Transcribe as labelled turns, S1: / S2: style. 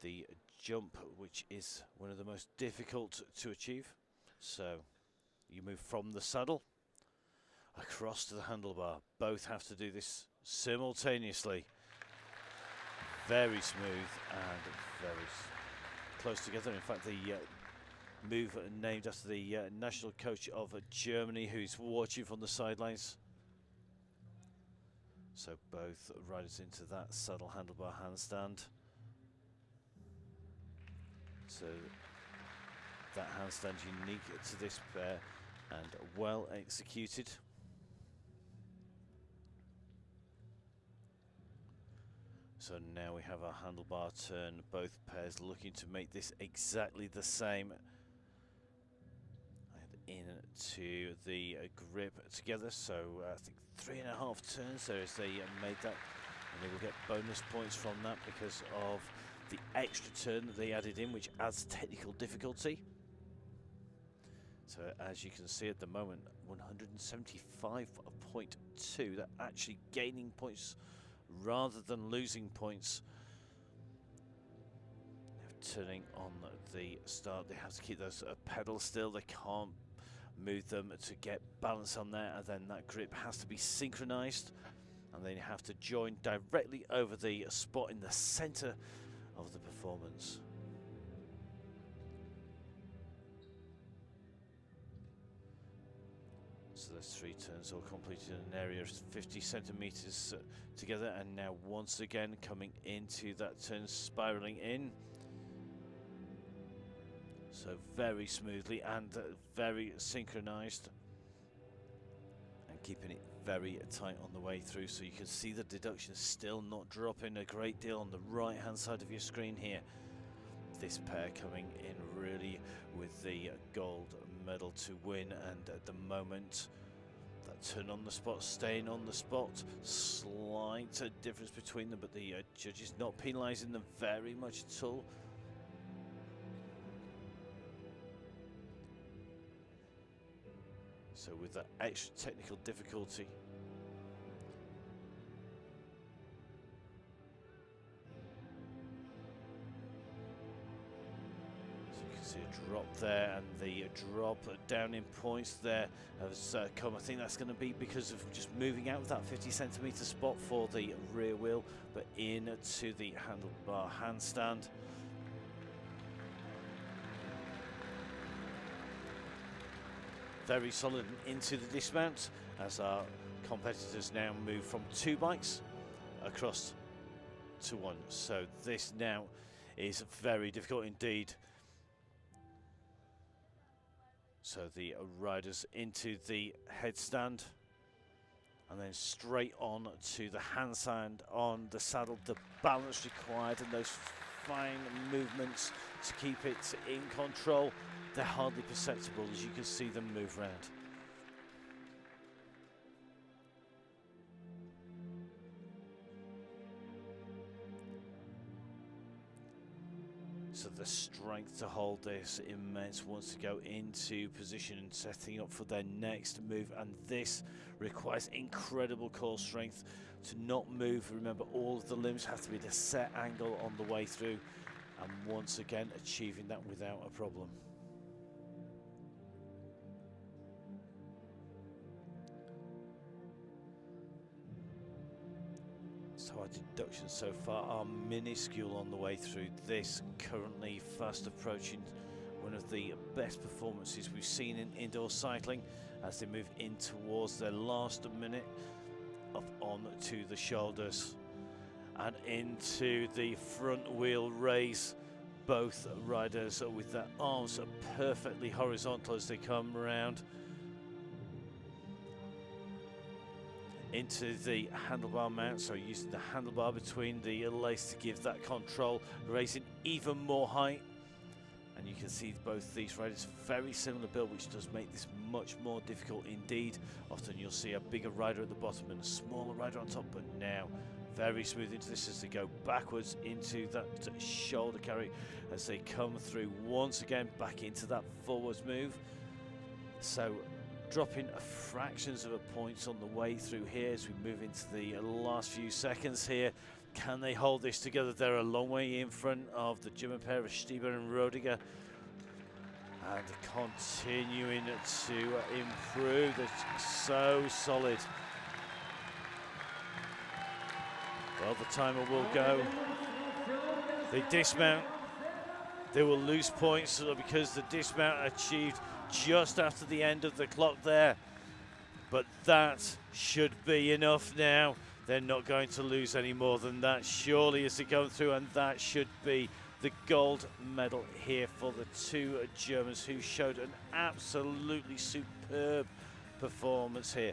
S1: the jump, which is one of the most difficult to achieve. So you move from the saddle across to the handlebar. Both have to do this simultaneously. Very smooth and very close together. In fact, the move named after the national coach of Germany, who's watching from the sidelines. So both riders into that saddle handlebar handstand. So that handstand unique to this pair and well executed. So now we have our handlebar turn, both pairs looking to make this exactly the same. And into the grip together, so I think 3.5 turns there as they made that, and they will get bonus points from that because of the extra turn that they added in, which adds technical difficulty. So as you can see at the moment, 175.2, they're actually gaining points rather than losing points. Turning on the start, they have to keep those pedals still, they can't move them to get balance on there, and then that grip has to be synchronized, and then you have to join directly over the spot in the center of the performance. So those 3 turns all completed in an area of 50 centimeters together, and now once again coming into that turn, spiraling in. So very smoothly and very synchronized, and keeping it very tight on the way through, so you can see the deduction still not dropping a great deal on the right hand side of your screen here. This pair coming in really with the gold medal to win, and at the moment that turn on the spot, staying on the spot, slight difference between them, but the judges not penalising them very much at all. So with that extra technical difficulty, so you can see a drop there, and the drop down in points there has come. I think that's going to be because of just moving out of that 50 centimeter spot for the rear wheel, but into the handlebar handstand. Very solid into the dismount as our competitors now move from 2 bikes across to 1. So this now is very difficult indeed. So the riders into the headstand, and then straight on to the handstand on the saddle. The balance required and those fine movements to keep it in control, they're hardly perceptible as you can see them move around. So the strength to hold this immense once to go into position and setting up for their next move, and this requires incredible core strength to not move. Remember, all of the limbs have to be at a set angle on the way through, and once again achieving that without a problem. So our deductions so far are minuscule on the way through this, currently fast approaching one of the best performances we've seen in indoor cycling as they move in towards their last minute, up on to the shoulders and into the front wheel raise. Both riders with their arms perfectly horizontal as they come around into the handlebar mount, so using the handlebar between the legs to give that control, raising even more height. And you can see both these riders very similar build, which does make this much more difficult indeed. Often you'll see a bigger rider at the bottom and a smaller rider on top, but now very smooth into this as they go backwards into that shoulder carry as they come through once again back into that forwards move. So dropping fractions of a point on the way through here as we move into the last few seconds here. Can they hold this together? They're a long way in front of the German pair of Stieber and Rodiger. And continuing to improve. They're so solid. Well, the timer will go. They dismount. They will lose points because the dismount achieved just after the end of the clock there. But that should be enough now. They're not going to lose any more than that, surely, as they go through, and that should be the gold medal here for the two Germans who showed an absolutely superb performance here.